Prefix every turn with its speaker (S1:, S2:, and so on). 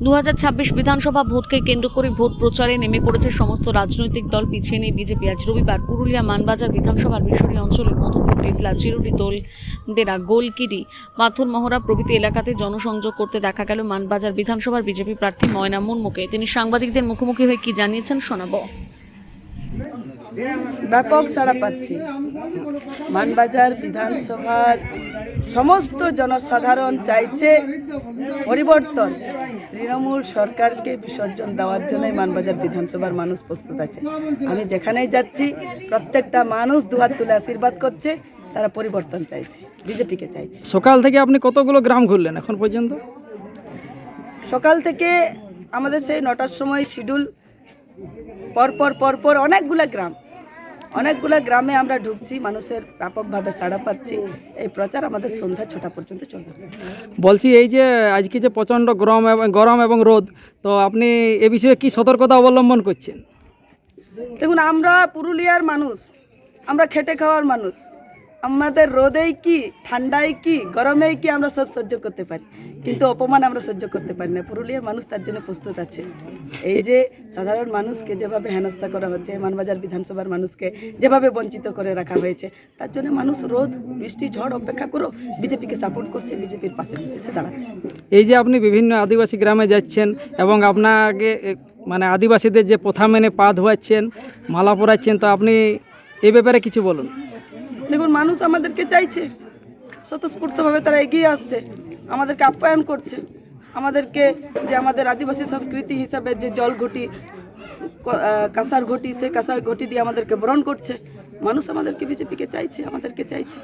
S1: 2026 বিধানসভা ভোটকে কেন্দ্র করে ভোট প্রচারে নেমে পড়েছে সমস্ত রাজনৈতিক দল। পিছিয়ে নেই বিজেপি। আজ রবিবার পুরুলিয়া মানবাজার বিধানসভার বিশরী অঞ্চলের মধুপুর, তেতলা, চিরুটি, দোলদেরা, গোলকিরি, পাথর মহড়া প্রভৃতি এলাকাতে জনসংযোগ করতে দেখা গেল মানবাজার বিধানসভার বিজেপি প্রার্থী ময়না মুর্মুকে। তিনি সাংবাদিকদের মুখোমুখি হয়ে কি জানিয়েছেন শোনাবো।
S2: ব্যাপক সাড়া পাচ্ছি। মানবাজার বিধানসভার সমস্ত জনসাধারণ চাইছে পরিবর্তন। তৃণমূল সরকারকে বিসর্জন দেওয়ার জন্যই মানবাজার বিধানসভার মানুষ প্রস্তুত আছে। আমি যেখানেই যাচ্ছি প্রত্যেকটা মানুষ দুহাত তুলে আশীর্বাদ করছে, তারা পরিবর্তন চাইছে, বিজেপিকে চাইছে।
S3: সকাল থেকে আপনি কতগুলো গ্রাম ঘুরলেন এখন পর্যন্ত?
S2: সকাল থেকে আমাদের সেই 9টার সময় শিডিউল, পরপর অনেকগুলা গ্রামে আমরা ঢুকছি, মানুষের ব্যাপকভাবে সাড়া পাচ্ছি। এই প্রচার আমাদের সন্ধ্যা 6টা পর্যন্ত চলবে।
S3: বলছি, এই যে আজকে যে প্রচণ্ড গরম এবং রোদ, তো আপনি এ বিষয়ে কি সতর্কতা অবলম্বন করছেন?
S2: দেখুন, আমরা পুরুলিয়ার মানুষ, আমরা খেটে খাওয়ার মানুষ। আমাদের রোদেই কি, ঠান্ডায় কি, গরমেই কি আমরা সব সহ্য করতে পারি, কিন্তু অপমান আমরা সহ্য করতে পারি না। পুরুলিয়ার মানুষ তার জন্য প্রস্তুত আছে। এই যে সাধারণ মানুষকে যেভাবে হেনস্থা করা হচ্ছে, মানবাজার বিধানসভার মানুষকে যেভাবে বঞ্চিত করে রাখা হয়েছে, তার জন্য মানুষ রোদ, বৃষ্টি, ঝড় উপেক্ষা করেও বিজেপিকে সাপোর্ট করছে, বিজেপির পাশে এসে দাঁড়াচ্ছে।
S3: এই যে আপনি বিভিন্ন আদিবাসী গ্রামে যাচ্ছেন এবং আপনাকে মানে আদিবাসীদের যে প্রথা মেনে পা ধোয়াচ্ছেন, মালা পরাচ্ছেন, তো আপনি এই ব্যাপারে কিছু বলুন।
S2: দেখুন, মানুষ আমাদেরকে চাইছে, স্বতঃস্ফূর্তভাবে তারা এগিয়ে আসছে, আমাদেরকে আপ্যায়ন করছে, আমাদেরকে যে আমাদের আদিবাসী সংস্কৃতি হিসাবে যে জল ঘটি, কাঁসার ঘটি, সে কাঁসার ঘটি দিয়ে আমাদেরকে বরণ করছে। মানুষ আমাদেরকে, বিজেপিকে চাইছে, আমাদেরকে চাইছে।